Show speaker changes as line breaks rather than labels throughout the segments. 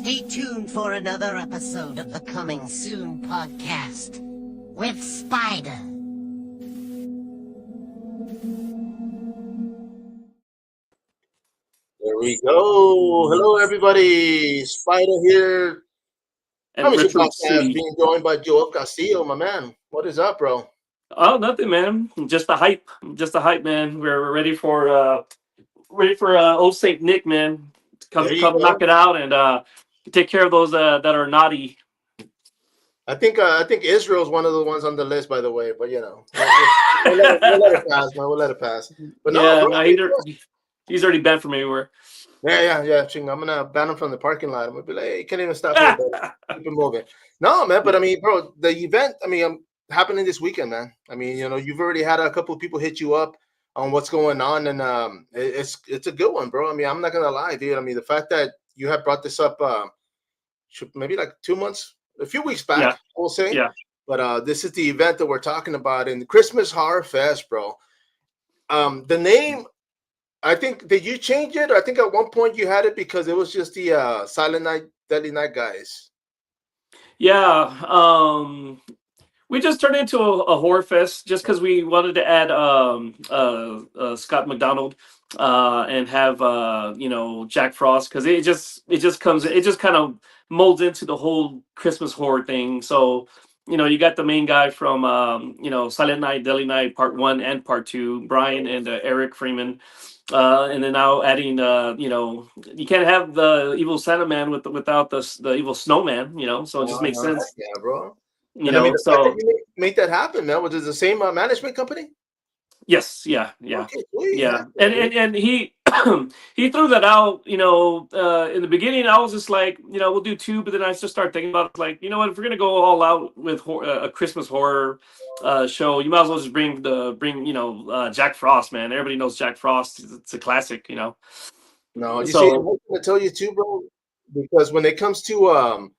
Stay tuned for another episode of the Coming Soon podcast with Spider.
There we go. Hello, everybody. Spider here.
And
Coming Soon
Richard
podcast
C.
being joined by Joel Castillo, my man. What is up, bro?
Oh, nothing, man. Just the hype. Just the hype, man. We're ready for old Saint Nick, man. To
There you
come knock
go.
it out and take care of those that are naughty.
I think Israel's one of the ones on the list, by the way. But we'll let it pass, man. We'll let it pass. But no,
Yeah,
bro.
no, he's already banned from everywhere.
Yeah. Ching, I'm gonna ban him from the parking lot. I'm gonna be like, hey, you can't even stop here, but keep it moving. No, man. But I mean, bro, the event. I mean, happening this weekend, man. I mean, you've already had a couple of people hit you up on what's going on, and it's a good one, bro. I mean, I'm not gonna lie, dude. I mean, the fact that you have brought this up, maybe like 2 months, a few weeks back,
Yeah.
we'll say.
Yeah.
But this is the event that we're talking about in the Christmas Horror Fest, bro. The name, I think, did you change it? Or I think at one point you had it because it was just the Silent Night, Deadly Night guys.
Yeah. We just turned into a horror fest just because we wanted to add Scott Macdonald and have Jack Frost, because it just kind of molds into the whole Christmas horror thing. So you got the main guy from Silent Night, Deadly Night Part 1 and Part 2, Brian and Eric Freeman. And then now adding, you can't have the evil Santa Man without the evil snowman, so it just makes sense.
Yeah, bro.
You
And I mean,
know,
the fact that
so
you made that happen, man, was it the same management company?
yes, yeah,
Okay, sweet.
yeah,
Yeah.
and he he threw that out. In the beginning, I was just like, we'll do two, but then I just started thinking about it, like, you know what, if we're gonna go all out with a Christmas horror show, you might as well just bring Jack Frost, man. Everybody knows Jack Frost. It's a classic,
No, you see, I'm
So
going to tell you too, bro, because when it comes to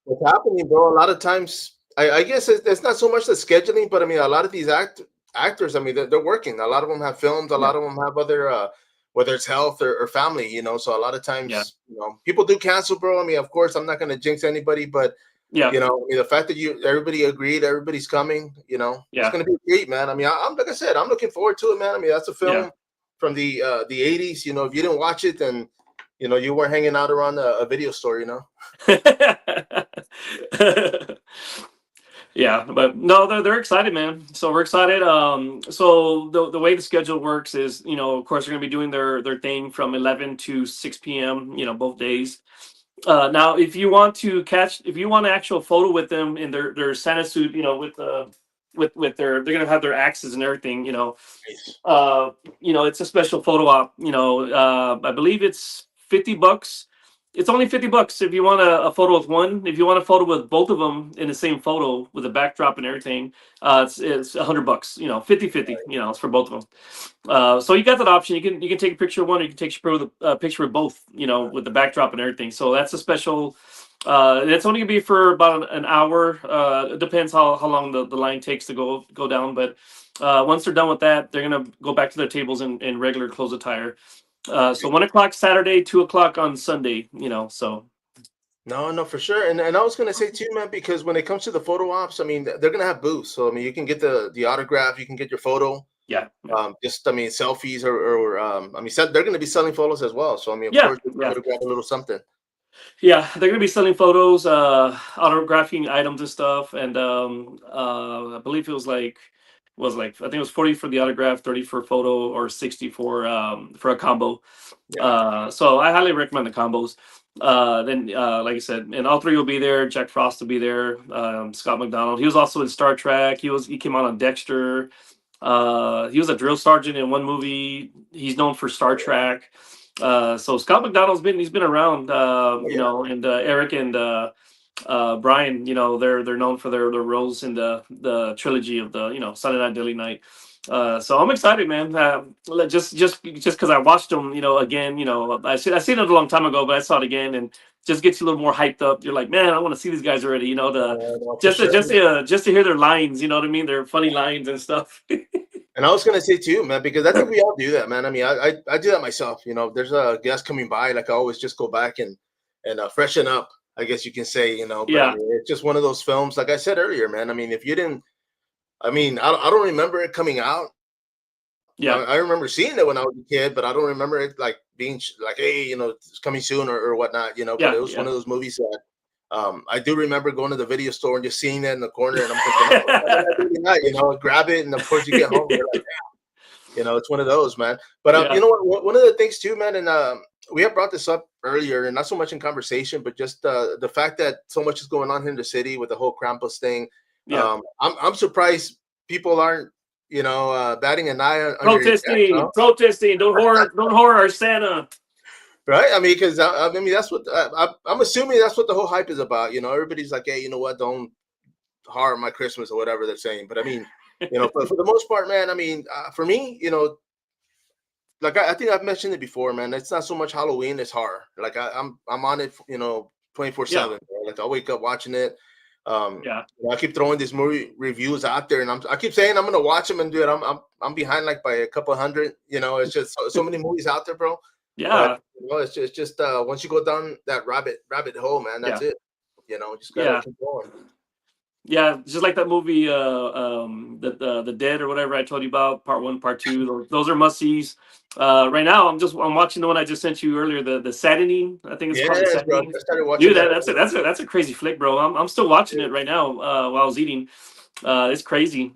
what's happening, bro, a lot of times, I guess it's not so much the scheduling, but I mean, a lot of these actors, I mean, they're working. A lot of them have films. A
yeah,
lot of them have other, whether it's health or family, So a lot of
yeah,
times, people do cancel, bro. I mean, of course, I'm not going to jinx anybody, but
yeah,
I mean, the fact that everybody agreed, everybody's coming, it's
yeah,
going to be great, man. I mean, I'm like I said, I'm looking forward to it, man. I mean, that's a
yeah.
film from the '80s. If you didn't watch it, then you weren't hanging out around a video store.
Yeah, but no, they're excited, man. So we're excited. So the way the schedule works is, of course, they're gonna be doing their thing from 11 to 6 p.m. Both days. Now, if you want an actual photo with them in their Santa suit, with they're gonna have their axes and everything.
Nice.
It's a special photo op. I believe it's $50. It's only $50 if you want a photo with one. If you want a photo with both of them in the same photo with a backdrop and everything, it's $100. 50-50. It's for both of them. So you got that option. You can take a picture of one, or you can take a picture of both. With the backdrop and everything. So that's a special. It's only gonna be for about an hour. It depends how long the line takes to go down. But once they're done with that, they're gonna go back to their tables in regular clothes attire. So 1 o'clock Saturday, 2 o'clock on Sunday. So
No, for sure. And I was gonna say too, man, because when it comes to the photo ops, I mean, they're gonna have booths. So I mean, you can get the autograph, you can get your photo.
yeah,
Just I mean, selfies or I mean, they're gonna be selling photos as well. So I mean, of
yeah,
course, you're
yeah,
able to grab a little something.
yeah. They're gonna be selling photos, autographing items and stuff. And I believe it was like I think it was 40 for the autograph, 30 for a photo, or 60 for a combo.
Yeah.
So I highly recommend the combos. Then, like I said, and all three will be there. Jack Frost will be there. Scott Macdonald. He was also in Star Trek. He came out on Dexter. He was a drill sergeant in one movie. He's known for Star Trek. So Scott Macdonald's he's been around. And Eric and Brian. They're known for their roles in the trilogy of the Sunday Night, Deadly Night. So I'm excited, man. Just because I watched them, again, I seen it a long time ago, but I saw it again, and just gets you a little more hyped up. You're like, man, I want to see these guys already.
No, for
Just to,
sure.
just to hear their lines. You know what I mean? Their funny lines and stuff.
And I was gonna say too, man, because I think we all do that, man. I mean, I do that myself. There's a guest coming by, like I always just go back and freshen up, I guess you can say, but I
Yeah.
mean, it's just one of those films, like I said earlier, man. I mean, if you didn't, I mean, I don't remember it coming out.
Yeah.
I remember seeing it when I was a kid, but I don't remember it like being like, hey, it's coming soon or whatnot, but
Yeah.
it was one
Yeah.
of those movies that I do remember going to the video store and just seeing that in the corner, and I'm thinking, oh, why did I do that? Grab it, and of course you get home, and you're like, it's one of those, man. But
Yeah.
you know what? One of the things too, man, and we have brought this up earlier, and not so much in conversation, but just the fact that so much is going on here in the city with the whole Krampus thing.
Yeah.
I'm surprised people aren't, batting an eye on your event, no?
Protesting. Don't whore our Santa.
Right? I mean, because I mean, that's what I'm assuming that's what the whole hype is about. Everybody's like, hey, you know what? Don't harm my Christmas or whatever they're saying. But I mean, for the most part, man, I mean, for me, like I think I've mentioned it before, man. It's not so much Halloween; it's horror. Like I'm on it, 24/7. Like I wake up watching it.
Yeah.
I keep throwing these movie reviews out there, and I keep saying I'm gonna watch them and do it. I'm behind like by a couple hundred. It's just so many movies out there, bro.
Yeah.
But it's just once you go down that rabbit hole, man, that's it. Just gotta keep going.
Yeah, just like that movie, the Dead or whatever I told you about, part 1, part 2. Those are must sees. Right now, I'm watching the one I just sent you earlier, the Saddening. I think it's called the
Yes, bro.
Saddening.
I started watching
Dude,
that.
that's a crazy flick, bro. I'm still watching it right now while I was eating. It's crazy.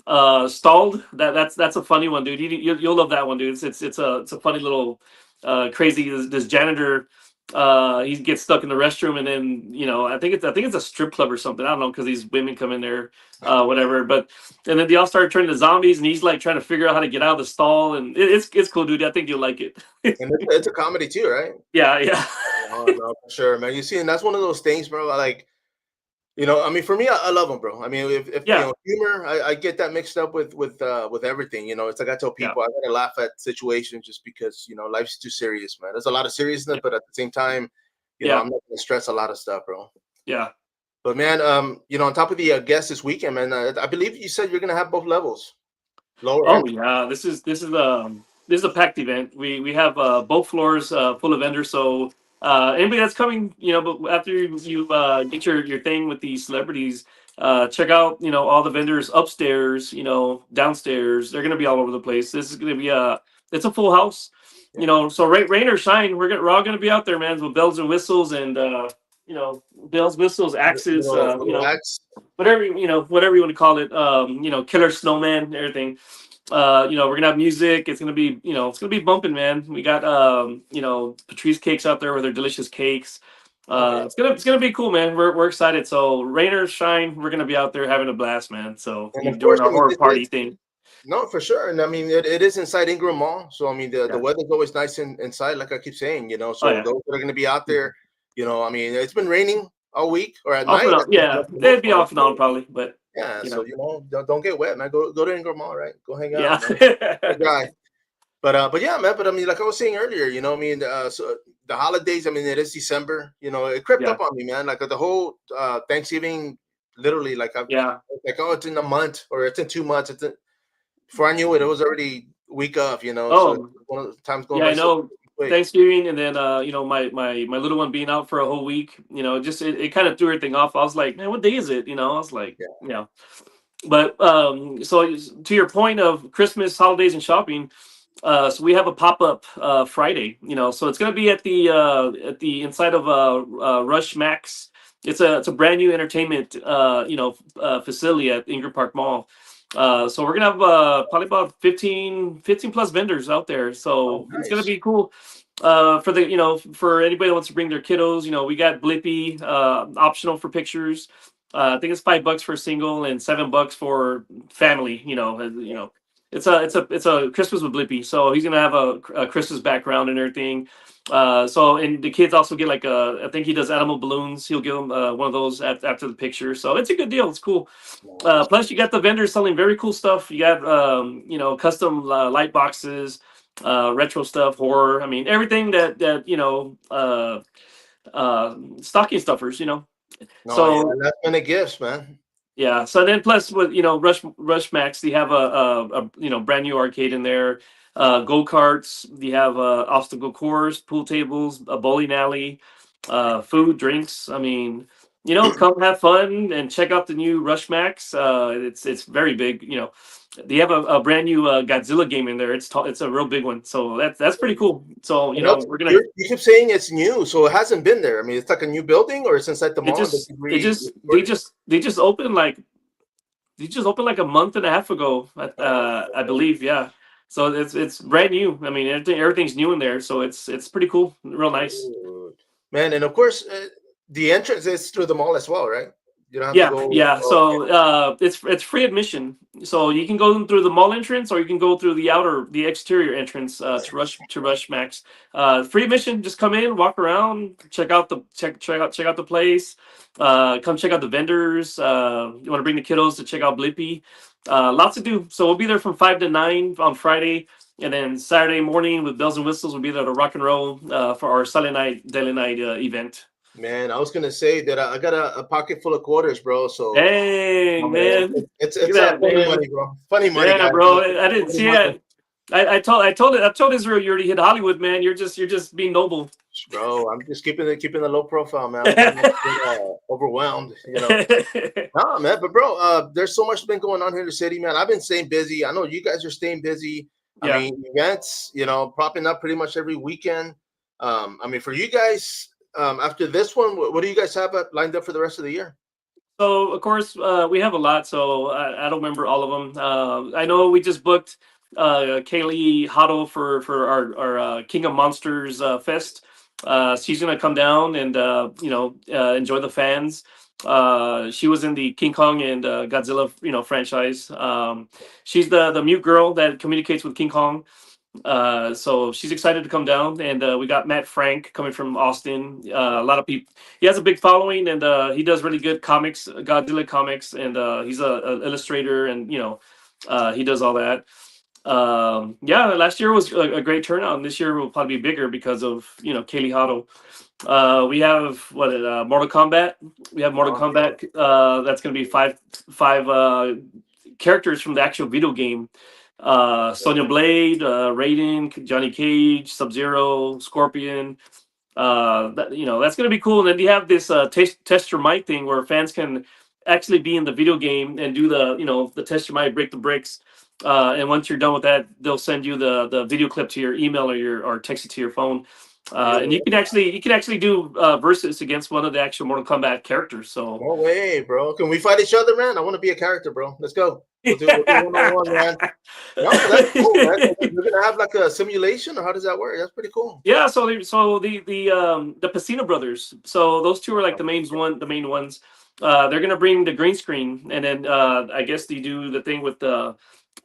Stalled. That's a funny one, dude. You'll love that one, dude. It's a funny little crazy. This janitor. He gets stuck in the restroom, and then I think it's a strip club or something. I don't know, because these women come in there, whatever. But and then they all start turning to zombies, and he's like trying to figure out how to get out of the stall, and it's cool, dude. I think you'll like it.
And it's a comedy too, right?
Yeah, yeah,
Oh, no, for sure, man. You see, and that's one of those things, bro. Like, I mean, for me, I love them, bro. I mean, if
yeah,
humor, I get that mixed up with everything. It's like I tell
yeah,
people, I gotta laugh at situations just because life's too serious, man. There's a lot of seriousness, but at the same time,
yeah,
I'm not gonna stress a lot of stuff, bro.
yeah.
But man, on top of the guests this weekend, man, I believe you said you're gonna have both levels, lower
Oh
and
yeah, this is a packed event. We have both floors full of vendors. So anybody that's coming, but after you get your thing with these celebrities, check out all the vendors upstairs, downstairs. They're gonna be all over the place. This is gonna be it's a full house. So rain or shine, we're all gonna be out there, man, with bells and whistles and bells, whistles, axes,
little acts.
whatever you want to call it, killer snowman, everything. We're gonna have music. It's gonna be bumping, man. We got Patrice cakes out there with their delicious cakes.
Okay.
It's gonna be cool, man. We're excited. So rain or shine, we're gonna be out there having a blast, man. So
And
we're
of course,
doing
I
our
mean,
horror party thing.
no, for sure. And I mean, it is inside Ingram Mall. So, I mean, the
Yeah.
weather's always nice inside, like I keep saying,
Oh
So,
yeah.
those that are going to be out there, I mean, it's been raining all week or at
Off and
night,
on. Yeah,
for the most
they'd be
part.
off and on probably, but
Yeah.
you
So,
know,
don't get wet, man. Go to Ingram Mall, right? Go hang
yeah.
out, man. Stay dry. But yeah, man. But I mean, like I was saying earlier, I mean, so the holidays, I mean, it is December, it crept
Yeah.
up on me, man. Like the whole Thanksgiving, literally, like,
Yeah.
oh, it's in a month or it's in 2 months. Before I knew it, it was already week of, So
Oh,
one of the times going
yeah,
by
I
so
know.
quick.
Thanksgiving, and then my little one being out for a whole week, just it kind of threw everything off. I was like, man, what day is it? I was like,
Yeah.
But so to your point of Christmas, holidays, and shopping, so we have a pop up Friday. So it's gonna be at the inside of Rush Max. It's a brand new entertainment facility at Ingam Park Mall. So we're gonna have probably about 15 plus vendors out there.
Oh,
So it's gonna
nice.
be cool. For anybody that wants to bring their kiddos, we got Blippy, optional for pictures. I think it's $5 for a single and $7 for family. It's a Christmas with Blippy, so he's gonna have a Christmas background and everything. And the kids also get like I think he does animal balloons. He'll give them one of those after the picture. So it's a good deal. It's cool. Plus, you got the vendors selling very cool stuff. You got custom light boxes, retro stuff, horror. I mean, everything that stocking stuffers.
No, yeah,
So
last minute gifts, man.
yeah. So then plus with Rush Max, they have a brand new arcade in there. Go karts. They have obstacle course, pool tables, a bowling alley. food, drinks. I mean, come have fun and check out the new Rush Max. It's very big. They have a brand new Godzilla game in there. It's a real big one. So that's pretty cool. So
And that's,
we're gonna.
you keep saying it's new, so it hasn't been there. I mean, it's like a new building, or it's inside the
It
mall. And
just it
they
just they just they just opened like a month and a half ago. I believe. Yeah. So it's brand new. I mean, everything's new in there. So it's pretty cool. Real nice.
Dude. Man, and of course, the entrance is through the mall as well, right? You don't have to
Yeah,
go.
yeah. So it's free admission. So you can go through the mall entrance, or you can go through the exterior entrance to Rush Max. Free admission. Just come in, walk around, check out the place. Come check out the vendors. You want to bring the kiddos to check out Blippi. Lots to do. So we'll be there from 5 to 9 on Friday, and then Saturday morning with bells and whistles, we'll be there to rock and roll for our Silent Night Daily Night event.
Man, I was gonna say that I got a pocket full of quarters, bro. So,
Hey,
oh, man,
man. Look
it's
at that,
funny
man.
money, bro. Funny money,
Yeah,
guys.
bro. I didn't
Funny
see
money.
it. I told Israel you already hit Hollywood, man. You're just being noble.
Bro, I'm just keeping the low profile, man. I'm trying not to get overwhelmed, Nah, man, but bro, there's so much been going on here in the city, man. I've been staying busy. I know you guys are staying busy. I
Yeah.
mean, events, popping up pretty much every weekend. I mean, for you guys, after this one, what do you guys have lined up for the rest of the year?
So of course we have a lot. So I don't remember all of them. I know we just booked Kaylee Hotto for our King of Monsters Fest. She's gonna come down and enjoy the fans. She was in the King Kong and Godzilla franchise. She's the mute girl that communicates with King Kong. So she's excited to come down, and we got Matt Frank coming from Austin. A lot of people. He has a big following, and he does really good comics, Godzilla comics, and he's a illustrator, and he does all that. Yeah, last year was a great turnout, and this year will probably be bigger because of Kaylee Hotto. We have Mortal Kombat. We have Mortal
Oh,
Kombat. That's going to be five characters from the actual video game. Sonya Blade, Raiden, Johnny Cage, Sub Zero, Scorpion. That's going to be cool. And then you have this test your mic thing where fans can actually be in the video game and do the test your mic, break the bricks. And once you're done with that, they'll send you the video clip to your email or text it to your phone. And you can actually do versus against one of the actual Mortal Kombat characters. So
no way, bro. Can we fight each other, man? I want to be a character, bro. Let's go. We'll do one-on-one, man. No, that's cool, man. So we're gonna have like a simulation, or how does that work? That's pretty cool.
Yeah, so the Pacino brothers. So those two are like the main ones. They're gonna bring the green screen, and then I guess they do the thing with you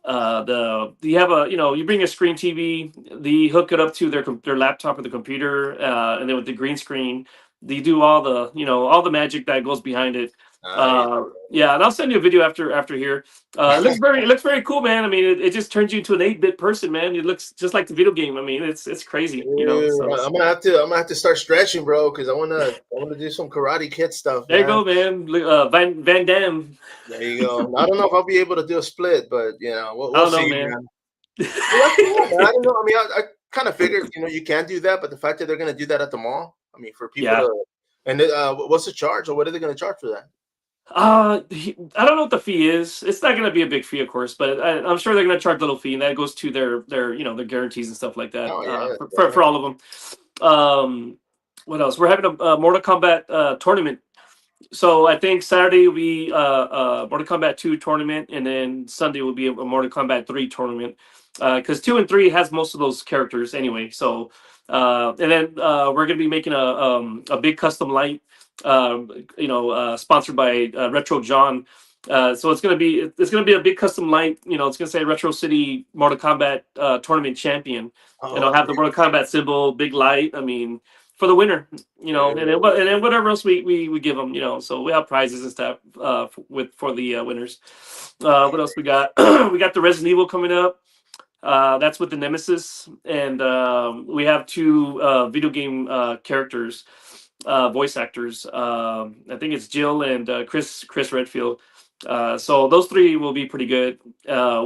have you bring a screen TV, they hook it up to their laptop or the computer, and then with the green screen, they do all the magic that goes behind it. Yeah, and I'll send you a video after here. It looks very cool, man. I mean, it just turns you into an 8-bit person, man. It looks just like the video game. I mean, it's crazy, So.
I'm gonna have to start stretching, bro, because I wanna do some Karate Kid stuff.
There you go, man. Van Damme.
There you go. I don't know if I'll be able to do a split, but we'll
I don't know,
see,
man.
man. Well, that's cool, man. I don't know. I mean, I kind of figured, you can do that, but the fact that they're gonna do that at the mall, I mean, for people to, and what's the charge, or what are they gonna charge for that?
I don't know what the fee is. It's not going to be a big fee, of course, but I'm sure they're going to charge a little fee, and that goes to their their guarantees and stuff like that.
Oh, yeah,
for all of them. What else? We're having a Mortal Kombat tournament. So I think Saturday will be Mortal Kombat 2 tournament, and then Sunday will be a Mortal Kombat 3 tournament. Because 2 and 3 has most of those characters anyway. So and then we're gonna be making a big custom light, sponsored by Retro John. So it's gonna be a big custom light. It's gonna say Retro City Mortal Kombat tournament champion, and I'll have the Mortal Kombat symbol, big light. I mean, for the winner, and then whatever else we give them, So we have prizes and stuff for the winners. What else we got? We got the Resident Evil coming up. That's with the Nemesis, and we have 2 video game characters, voice actors. I think it's Jill and Chris Redfield. So those 3 will be pretty good.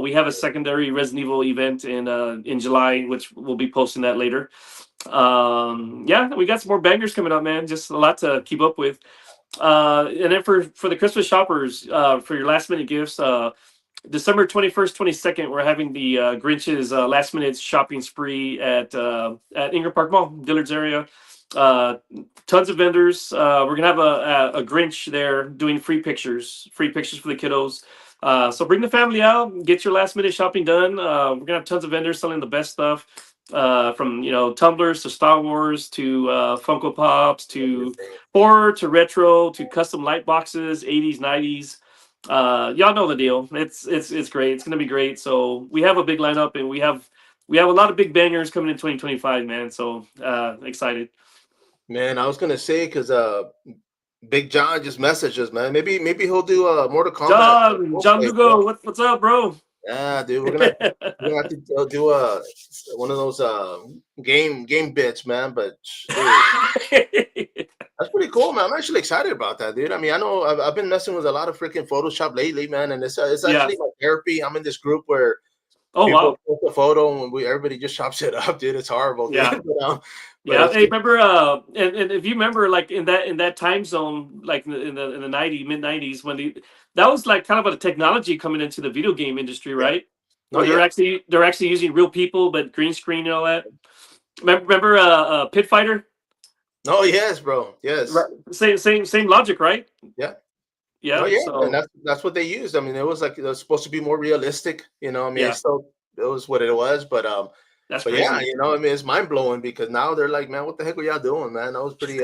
We have a secondary Resident Evil event in July, which we'll be posting that later. Yeah, we got some more bangers coming up, man. Just a lot to keep up with. And then for the Christmas shoppers, for your last minute gifts, December 21st, 22nd, we're having the Grinch's last minute shopping spree at Ingam Park Mall, Dillard's area. Uh, Tons of vendors. We're gonna have a Grinch there doing free pictures for the kiddos. So bring the family out, get your last minute shopping done. We're gonna have tons of vendors selling the best stuff, from tumblers to Star Wars to Funko Pops to horror to retro to custom light boxes, 80s, 90s. Y'all know the deal. It's great. It's gonna be great. So we have a big lineup, and we have a lot of big bangers coming in 2025, man. So excited.
Man, I was gonna say because Big John just messaged us, man. Maybe he'll do Mortal Kombat.
John
Roleplay, bro.
Lugo, what's up, bro?
Yeah, dude, we're gonna have to do one of those game bits, man. But dude, that's pretty cool, man. I'm actually excited about that, dude. I mean, I know I've been messing with a lot of freaking Photoshop lately, man, and it's
Yeah.
actually my therapy. I'm in this group where
Oh
people
wow.
post a photo and everybody just chops it up, dude. It's horrible, dude.
Yeah.
But
Yeah.
it's
Hey, remember? And if you remember, like in that time zone, like in the mid '90s, that was like kind of a technology coming into the video game industry,
yeah.
right?
No,
Where they're
yeah.
actually using real people, but green screen and all that. Remember, Pit Fighter?
No, yes, bro. Yes.
Right. Same logic, right?
Yeah. No,
Yeah.
yeah, and
So
that's what they used. I mean, it was like it was supposed to be more realistic, you know. I mean,
yeah,
it was what it was,
that's
but yeah,
crazy.
you know, I mean, it's mind blowing because now they're like, man, what the heck were y'all doing, man? That was pretty,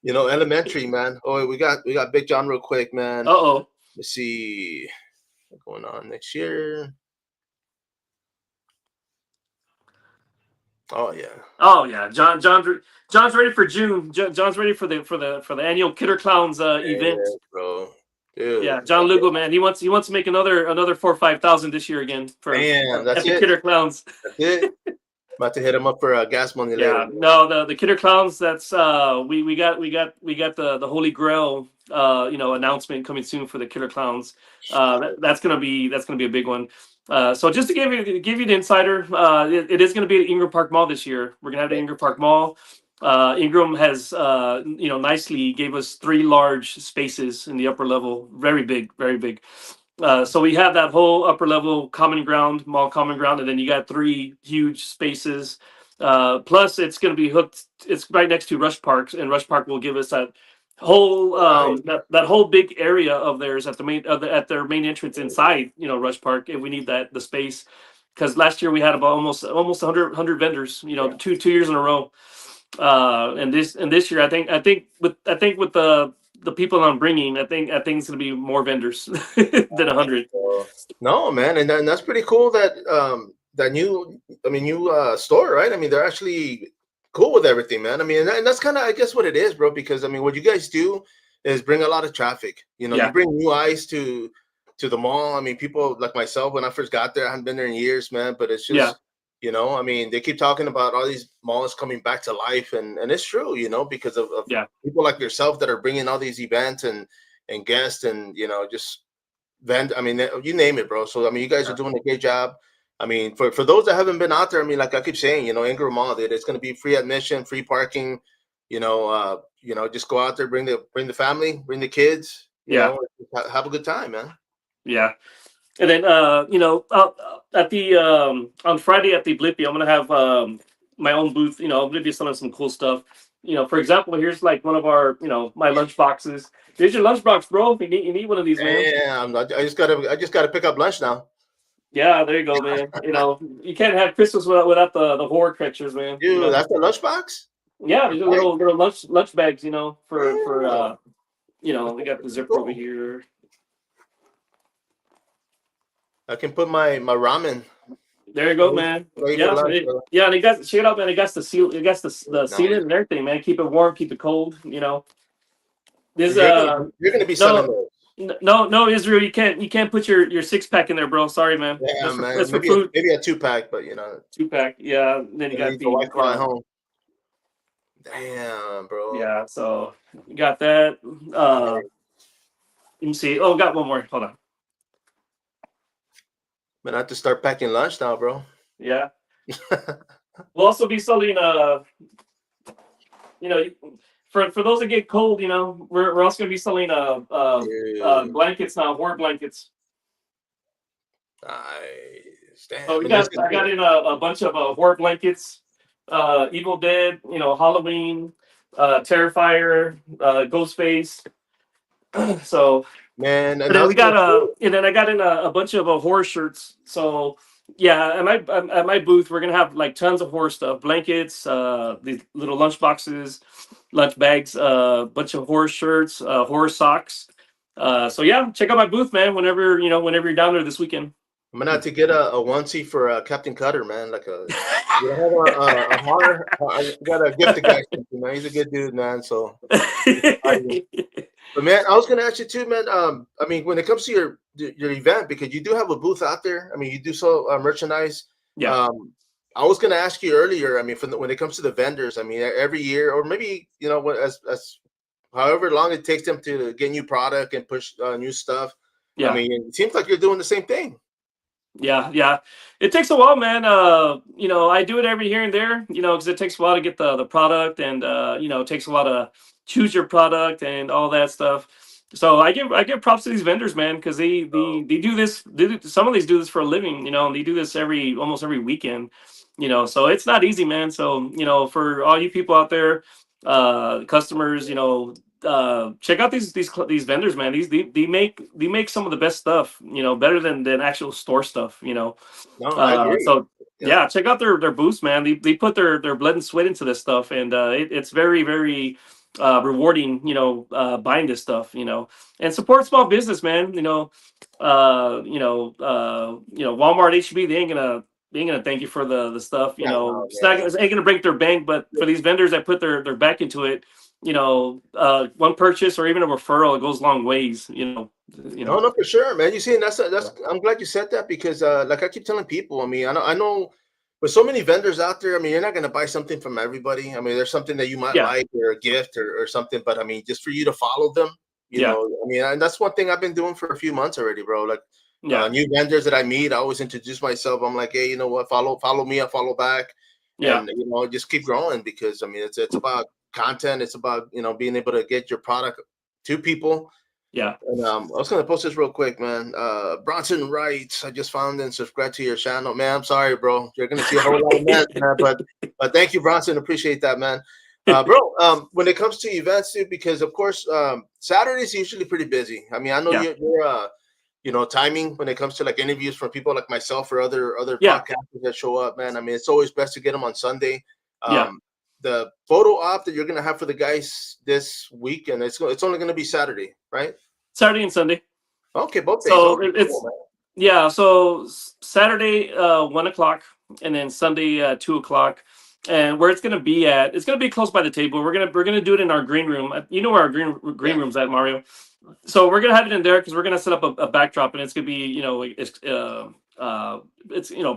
elementary, man. Oh, we got Big John real quick, man.
Uh oh.
Let's see what's going on next year. Oh yeah,
Oh yeah. John's ready for June. John's ready for the annual Killer Clowns event.
yeah, bro, dude.
Yeah, John Lugo, man. He wants to make another 4 or 5 thousand this year again for
Damn, that's
at the
it.
Killer Clowns.
That's it. About to hit him up for gas money later.
Yeah, no, the Killer Clowns. That's we got the Holy Grail announcement coming soon for the Killer Clowns. That's gonna be a big one. So just to give you the insider, it is gonna be at Ingram Park Mall this year. We're gonna have the Ingram Park Mall. Ingram has nicely gave us 3 large spaces in the upper level, very big, very big. So we have that whole upper level mall common ground, and then you got 3 huge spaces. Plus, it's going to be hooked. It's right next to Rush Park, and Rush Park will give us that whole
Right.
that whole big area of theirs at the main at their main entrance inside. Rush Park, if we need the space. Because last year we had about almost 100 vendors. Two years in a row. And this year, I think with the people I'm bringing, I think it's gonna be more vendors than 100.
No, man, and that's pretty cool that that new store, right? I mean, they're actually cool with everything, man. I mean, and that's kind of I guess what it is, bro. Because I mean, what you guys do is bring a lot of traffic. You
Yeah,
bring new eyes to the mall. I mean, people like myself when I first got there, I hadn't been there in years, man. But it's
yeah,
just I mean, they keep talking about all these malls coming back to life, and it's true, because of
yeah,
people like yourself that are bringing all these events and guests and just I mean, you name it, bro. So I mean, you guys are
yeah,
doing a great job. I mean, for those that haven't been out there, I mean, like I keep saying, Ingram Mall, dude, it's going to be free admission, free parking. Just go out there, bring the family, bring the kids.
yeah,
Have a good time, man.
yeah. And then at the on Friday at the Blippi, I'm gonna have my own booth. I'm gonna be selling some cool stuff. For example, here's like one of our my lunch boxes. Here's your lunchbox, bro. You need one of these, man.
Damn, I just gotta pick up lunch now,
Yeah, there you go, man. You can't have Christmas without the horror pictures, man.
dude. That's the lunchbox.
Yeah, these are
Right?
little lunch bags. For
Damn,
we got the zipper over
cool.
here.
I can put my ramen
There you go, man.
ready for
Yeah,
lunch, bro.
yeah, and it got check it out, man. It got the seal, it got the
Nice.
sealant and everything, man. Keep it warm, keep it cold.
So
This
you're gonna be selling
no,
those.
no, Israel, you can't put your 6 pack in there, bro. Sorry, man.
Yeah,
That's
man.
for
Maybe
food.
maybe a 2-pack, but
2 pack, yeah. Then you
I
got
need the Wi-Fi at
the
home. Damn, bro.
yeah. So you got that.
Nice.
Let me see. Oh, got one more. Hold on.
Man, I have to start packing lunch now, bro.
Yeah. We'll also be selling you know, for those that get cold, we're also gonna be selling
Dude,
blankets now, warm blankets.
nice.
So
Damn,
we
and that's
got
good
I got
too.
in a bunch of horror blankets, Evil Dead, Halloween, Terrifier, Ghostface. So
Man,
and
and I
then
was
we
gonna
got
say,
and then I got in a bunch of horror shirts. So yeah, at my booth we're gonna have like tons of horror stuff, blankets, these little lunch boxes, lunch bags, bunch of horror shirts, horror socks. So yeah, check out my booth, man. Whenever you're down there this weekend.
I'm gonna have to get a onesie for Captain Cutter, man. Like a, you know, have a horror. I gotta gift the guy something, man. He's a good dude, man. So, but man, I was gonna ask you too, man. I mean, when it comes to your event, because you do have a booth out there. I mean, you do sell merchandise.
Yeah.
I was gonna ask you earlier. I mean, when it comes to the vendors, I mean, every year, or maybe as however long it takes them to get new product and push new stuff. I
Yeah.
mean, it seems like you're doing the same thing.
Yeah. It takes a while, man. I do it every here and there, because it takes a while to get the product, and it takes a while to choose your product and all that stuff. So I give props to these vendors, man, because they do this. Some of these do this for a living, and they do this almost every weekend, So it's not easy, man. So for all you people out there, customers, check out these vendors, man. They make some of the best stuff, better than actual store stuff,
No, I agree.
So
Yeah.
yeah, check out their booths, man. They put their blood and sweat into this stuff, and it's very very rewarding, buying this stuff, and support small business, man. Walmart, HB, they ain't gonna thank you for the stuff.
Yeah, no,
It's not
man.
it ain't gonna break their bank, but for these vendors that put their back into it, one purchase or even a referral, it goes long ways.
No, no, for sure, man. You see, and that's. I'm glad you said that because, like I keep telling people, I mean, I know, with so many vendors out there. I mean, you're not gonna buy something from everybody. I mean, there's something that you might
Yeah,
like or a gift or something, but I mean, just for you to follow them,
yeah,
I mean, and that's one thing I've been doing for a few months already, bro. Like,
yeah,
new vendors that I meet, I always introduce myself. I'm like, hey, you know what? Follow me. I follow back,
yeah,
and just keep growing because I mean, it's about content. It's about being able to get your product to people.
yeah.
And I was gonna post this real quick, man. Bronson writes, I just found and subscribed to your channel. Man, I'm sorry, bro. You're gonna see a whole lot of men, man, but thank you, Bronson. Appreciate that, man. Bro, when it comes to events, too, because of course Saturday's usually pretty busy. I mean, I know
Yeah,
you're timing when it comes to like interviews from people like myself or other
yeah,
podcasters that show up, man. I mean, it's always best to get them on Sunday.
yeah.
Um, the photo op that you're gonna have for the guys this weekend, it's only gonna be Saturday, right?
Saturday and Sunday.
Okay, both days.
So
Okay, cool,
it's
man.
yeah. So Saturday 1 o'clock, and then Sunday 2 o'clock. And where it's gonna be close by the table. We're gonna do it in our green room. You know where our green
Yeah.
room's at, Mario. So we're gonna have it in there because we're gonna set up a backdrop, and it's gonna be it's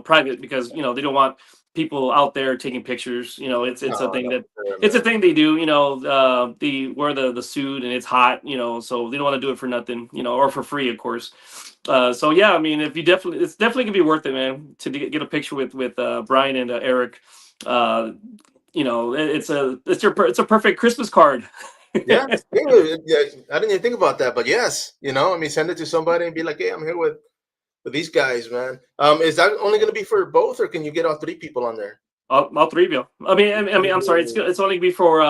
private because they don't want people out there taking pictures. It's a
No,
thing
no,
that
for sure,
it's a
man.
thing they do. They wear the suit and it's hot. So they don't want to do it for nothing. Or for free, of course. So yeah, I mean, if you it's definitely gonna be worth it, man, to get a picture with Brian and Eric. Uh, it's a perfect Christmas card.
Yeah, yeah, I didn't even think about that, but yes, I mean, send it to somebody and be like, "Hey, I'm here with these guys, man." Is that only going to be for both, or can you get all three people on there?
All three of you. I mean, I'm sorry. It's only gonna be for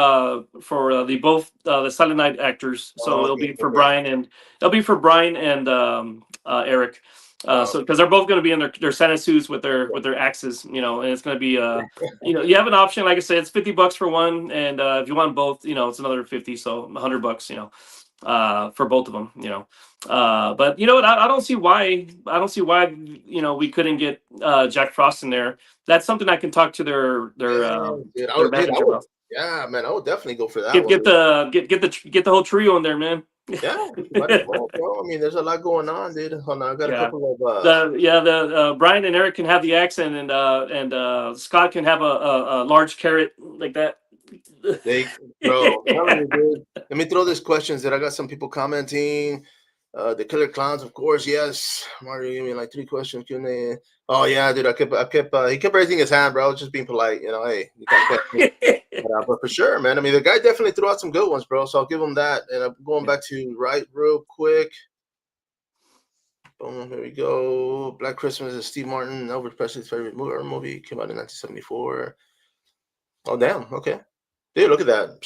the both the Silent Night actors. So
Oh,
it'll
okay,
be for
okay.
Brian and Eric.
Oh,
So because they're both gonna be in their Santa suits with their axes, and it's gonna be you have an option. Like I said, it's $50 for one, and if you want both, it's another 50, so $100, for both of them, But you know what? I don't see why. We couldn't get Jack Frost in there. That's something I can talk to their their
yeah,
uh,
dude.
their
I
manager
would.
about.
Yeah, man, I would definitely go for that
Get
one.
get the get get the get the whole trio in there, man.
Yeah, might as well, bro. I mean, there's a lot going on, dude. Hold on, I got a
Yeah.
couple of
The Brian and Eric can have the accent, and Scott can have a large carrot like that.
they, bro. I'm telling you, dude. Let me throw these questions that I got some people commenting. The Killer Clowns, of course, yes. Mario gave me like 3 questions. Q&A. Oh yeah, dude. He kept raising his hand, bro. I was just being polite, Hey, you got questions. But for sure, man. I mean, the guy definitely threw out some good ones, bro. So I'll give him that. And I'm going back to real quick. Boom, here we go. Black Christmas is Steve Martin, Elvis Presley's favorite movie. Came out in 1974. Oh damn. Okay. Dude, look at that.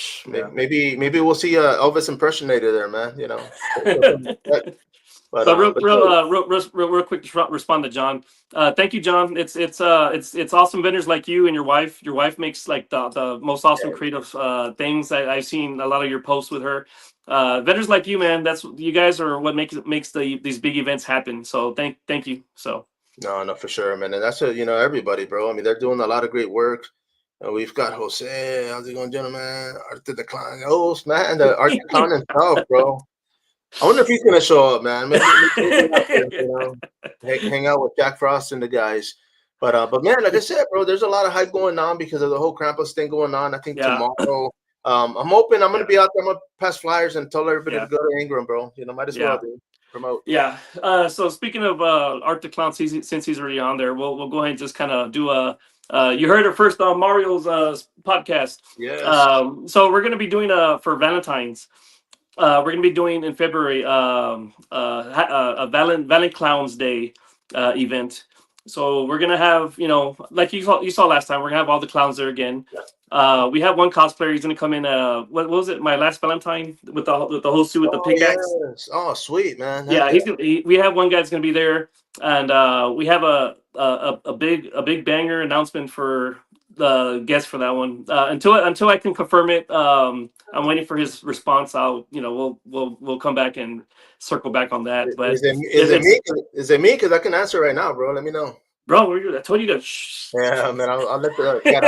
Maybe we'll see Elvis impersonator there, man. But,
so real quick to respond to John. Thank you, John. It's awesome vendors like you and your wife. Your wife makes like the most awesome creative things. I've seen a lot of your posts with her. Vendors like you, man. That's you guys are what makes these big events happen. So thank you. So
no, for sure, man. And that's everybody, bro. I mean, they're doing a lot of great work. We've got Jose. How's it going, gentlemen? Arte the Clown. Oh, man, the Arte the Clown himself, bro. I wonder if he's gonna show up, man. Maybe hang out with Jack Frost and the guys. But man, like I said, bro, there's a lot of hype going on because of the whole Krampus thing going on. I think tomorrow, I'm hoping I'm gonna be out there. I'm gonna pass flyers and tell everybody to go to Ingram, bro. Might as well, dude. Promote.
Yeah. So speaking of Art the Clown, since he's already on there, we'll go ahead and just kind of do a. You heard it first on Mario's podcast.
Yes.
So we're gonna be doing for Valentine's. We're gonna be doing in February a Valentine's Day event. So we're gonna have like you saw last time. We're gonna have all the clowns there again. We have one cosplayer. He's gonna come in. What was it? My Last Valentine with the whole suit with the pickaxe.
Yes. Oh, sweet, man.
Yeah, we have one guy that's gonna be there, and we have a big banger announcement for the guest for that one. Until I can confirm it, I'm waiting for his response. We'll come back and circle back on that. But
is it me? Because I can answer right now, bro. Let me know.
Bro, I told you to.
Yeah, man. I'll let the cat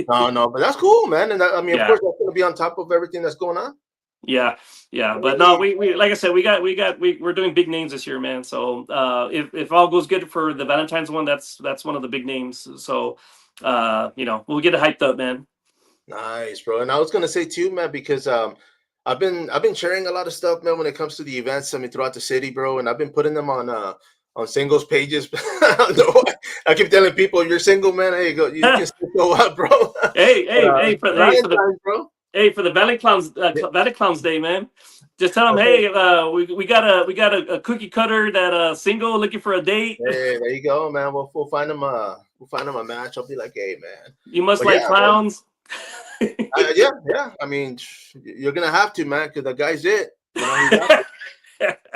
out. No, but that's cool, man. And of course, that's gonna be on top of everything that's going on.
Yeah, but no, we like I said, we're doing big names this year, man. So if all goes good for the Valentine's one, that's one of the big names. So we'll get it hyped up, man.
Nice, bro. And I was gonna say too, man, because I've been sharing a lot of stuff, man, when it comes to the events. I mean, throughout the city, bro, and I've been putting them on singles pages. I keep telling people, if you're single, man, hey, you can still go out, bro.
Hey, for the Valentine's Day, man. Just tell them, hey, we got a cookie cutter that single looking for a date.
Hey, there you go, man. We'll find them a match. I'll be like, hey, man,
you must like clowns.
Yeah. I mean, you're gonna have to, man, because the guy's it. I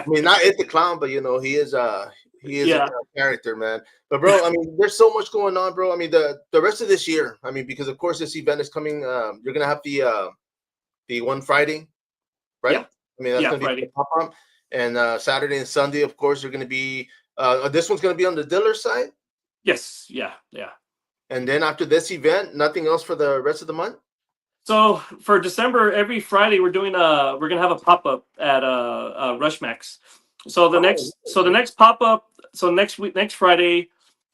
mean, not it the clown, but he is a character, man. But bro, I mean, there's so much going on, bro. I mean, the rest of this year, I mean, because of course this event is coming. You're gonna have the one Friday, right?
Yeah.
I mean, that's gonna
Friday.
be pop-up, and Saturday and Sunday, of course, you're gonna be. This one's gonna be on the dealer side.
Yes. Yeah.
And then after this event, nothing else for the rest of the month.
So for December, every Friday we're gonna have a pop-up at Rushmax. So the next pop-up, so next Friday,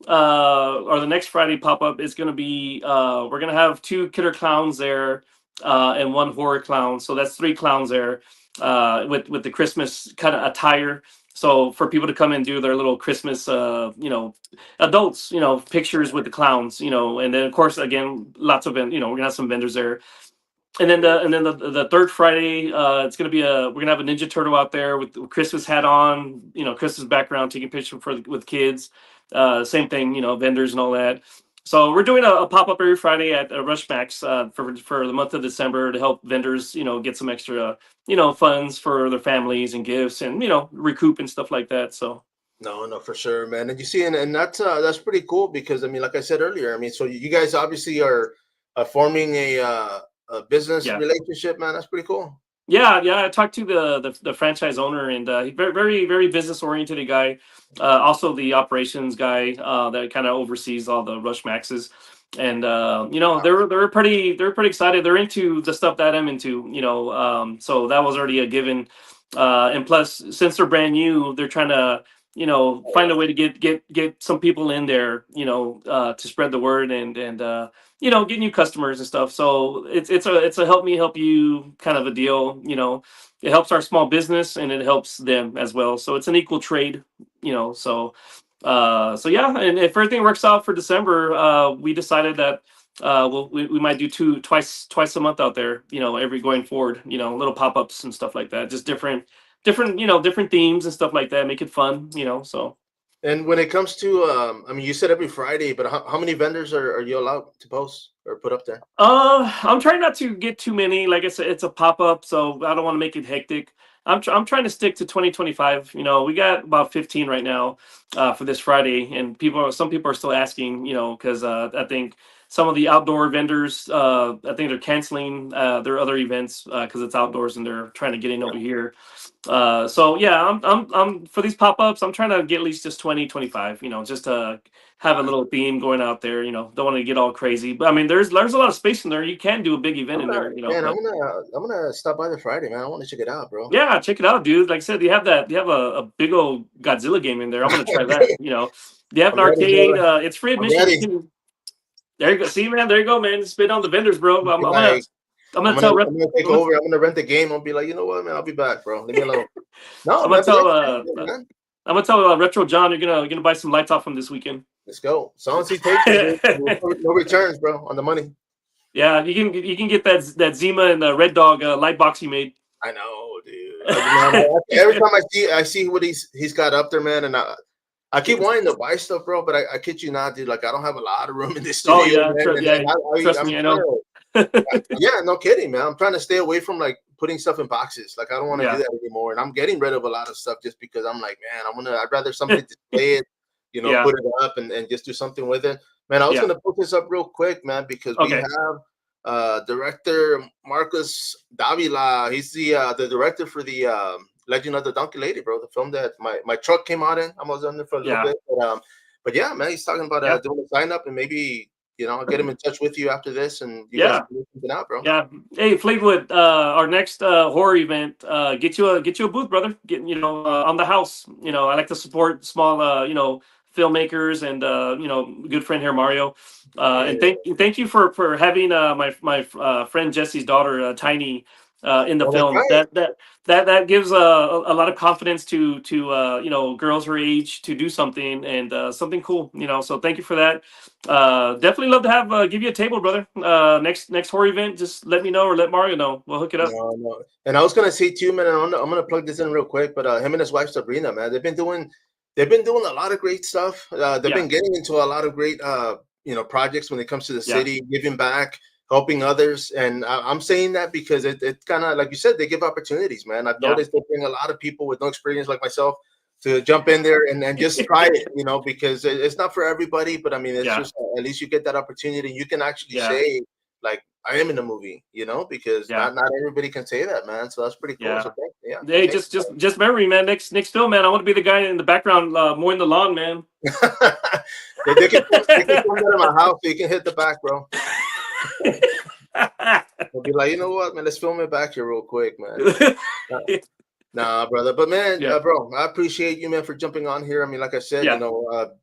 or the next Friday pop-up is gonna be we're gonna have 2 killer clowns there and 1 horror clown. So that's 3 clowns there with the Christmas kind of attire. So for people to come and do their little Christmas, adults, pictures with the clowns, and then of course again lots of we're gonna have some vendors there. And then the third Friday, it's gonna be we're gonna have a Ninja Turtle out there with the Christmas hat on, Christmas background, taking pictures with kids. Same thing, vendors and all that. So we're doing a pop up every Friday at Rushmax for the month of December to help vendors, get some extra, funds for their families and gifts and recoup and stuff like that. So.
No, for sure, man. And you see, and that's pretty cool because I mean, like I said earlier, I mean, so you guys obviously are forming a business relationship, man. That's pretty cool.
Yeah. I talked to the franchise owner, and he's very, very business oriented guy. Also the operations guy that kind of oversees all the Rush Maxes, and they're pretty excited. They're into the stuff that I'm into, so that was already a given. And plus, since they're brand new, they're trying to find a way to get some people in there, to spread the word and get new customers and stuff. So it's a help me help you kind of a deal. It helps our small business and it helps them as well. So it's an equal trade. So yeah, and if everything works out for December, we decided that we might do twice a month out there, every going forward, little pop-ups and stuff like that, just different themes and stuff like that, make it fun, so.
And when it comes to, you said every Friday, but how many vendors are you allowed to post or put up there?
I'm trying not to get too many. Like I said, it's a pop-up, so I don't want to make it hectic. I'm trying to stick to 2025. We got about 15 right now for this Friday, and some people are still asking, because I think some of the outdoor vendors, I think they're canceling their other events because it's outdoors, and they're trying to get in over here. So yeah, I'm for these pop-ups, I'm trying to get at least just 20, 25, just to have a little theme going out there, don't want to get all crazy. But I mean, there's a lot of space in there. You can do a big event in there,
Man,
but
I'm gonna stop by the Friday, man. I want to check it out, bro.
yeah, check it out, dude. Like I said, you have a big old Godzilla game in there. I'm gonna try that. They have an
I'm ready,
arcade.
brother.
It's free
I'm
admission.
ready.
There you go. See, man, there you go, man. Spit on the vendors, bro. I'm gonna
take over. I'm gonna rent the game. I'll be like, you know what, man? I'll be back, bro. Leave me alone. No,
I'm
man,
I'm gonna tell Retro John you're gonna buy some lights off him this weekend.
Let's go. As long as he takes it, no returns, bro, on the money.
Yeah, you can get that Zima and the Red Dog light box you made.
I know, dude. Every time I see what he's got up there, man, and I keep wanting to buy stuff, bro, but I kid you not, dude. Like I don't have a lot of room in this studio.
Oh yeah,
man.
trust me, I know.
Yeah, no kidding, man. I'm trying to stay away from like putting stuff in boxes. Like I don't want to do that anymore, and I'm getting rid of a lot of stuff just because I'm like, man, I'd rather somebody display it, put it up and just do something with it. Man, I was gonna put this up real quick, man, because we have director Marcus Davila. He's the director for the Legend of the Donkey Lady, bro. The film that my truck came out in. I was on there for a little bit, but yeah, man, he's talking about doing a sign up and maybe I'll get him in touch with you after this, and you guys can do something out, bro.
Yeah. Hey, Fleetwood, our next horror event, get you a booth, brother. Get on the house. I like to support small filmmakers and good friend here, Mario. And thank you for having my friend Jesse's daughter, Tiny, in the film.
Right.
That gives a lot of confidence to girls her age to do something and something cool. So thank you for that. Definitely love to have give you a table, brother. Next horror event, just let me know or let Mario know. We'll hook it up.
No. And I was gonna say too, man. I'm gonna plug this in real quick, but him and his wife Sabrina, man, they've been doing a lot of great stuff. They've been getting into a lot of great projects when it comes to the city, giving back, helping others. And I'm saying that because it's kind of like you said, they give opportunities, man. I've noticed they bring a lot of people with no experience like myself to jump in there and just try it, because it's not for everybody, but I mean, it's just at least you get that opportunity. You can actually say, like, I am in the movie, because not everybody can say that, man. So that's pretty cool.
Yeah.
So
Hey, just remember me, man. Next film, man. I want to be the guy in the background mowing the lawn, man.
they can come to my house so you can hit the back, bro. I'll be like, you know what, man? Let's film it back here real quick, man. Nah, brother. But man, bro, I appreciate you, man, for jumping on here. I mean, like I said,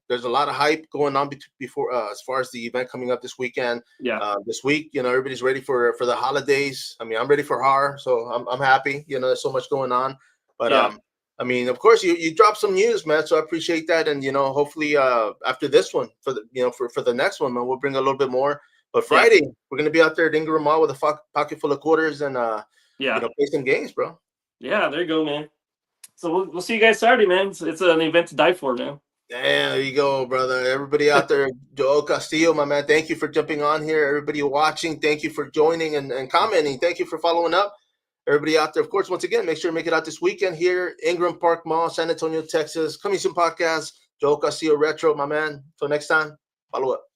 there's a lot of hype going on before as far as the event coming up this weekend. This week, everybody's ready for the holidays. I mean, I'm ready for horror, so I'm happy. There's so much going on. But I mean, of course, you dropped some news, man. So I appreciate that, and hopefully after this one, for the next one, man, we'll bring a little bit more. But Friday, we're gonna be out there at Ingam Mall with a pocket full of quarters and play some games, bro.
Yeah, there you go, man. So we'll see you guys Saturday, man. It's an event to die for, man.
Yeah, there you go, brother. Everybody out there, Joel Castillo, my man, thank you for jumping on here. Everybody watching, thank you for joining and commenting. Thank you for following up. Everybody out there, of course, once again, make sure to make it out this weekend here, Ingam Park Mall, San Antonio, Texas. Coming soon podcast, Joel Castillo Retro, my man. Until next time, follow up.